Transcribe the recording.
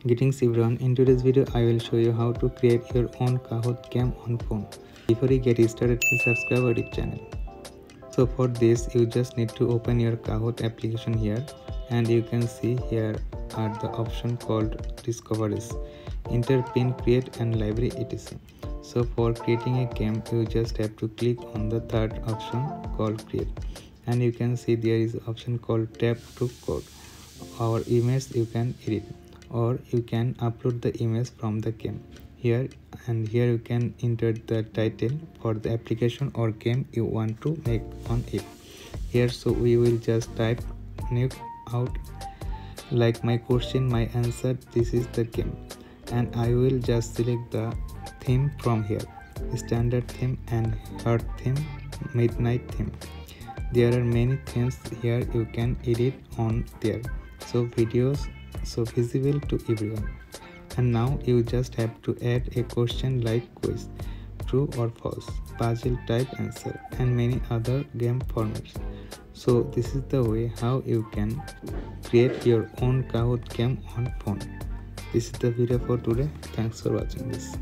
Greetings everyone, in today's video I will show you how to create your own Kahoot game on phone. Before you get started, please subscribe our YouTube channel. So for this you just need to open your Kahoot application here, and you can see here are the option called discoveries, enter pin, create and library etc. So for creating a game you just have to click on the third option called create, and you can see there is an option called tap to code. Our image you can edit, or you can upload the image from the game here, and here you can enter the title for the application or game you want to make on it here. So we will just type new out like my question, my answer, this is the game, and I will just select the theme from here, standard theme and heart theme, midnight theme. There are many themes here you can edit on there, so videos so visible to everyone. And now you just have to add a question like quiz, true or false, puzzle type answer and many other game formats. So this is the way how you can create your own Kahoot game on phone. This is the video for today. Thanks for watching this.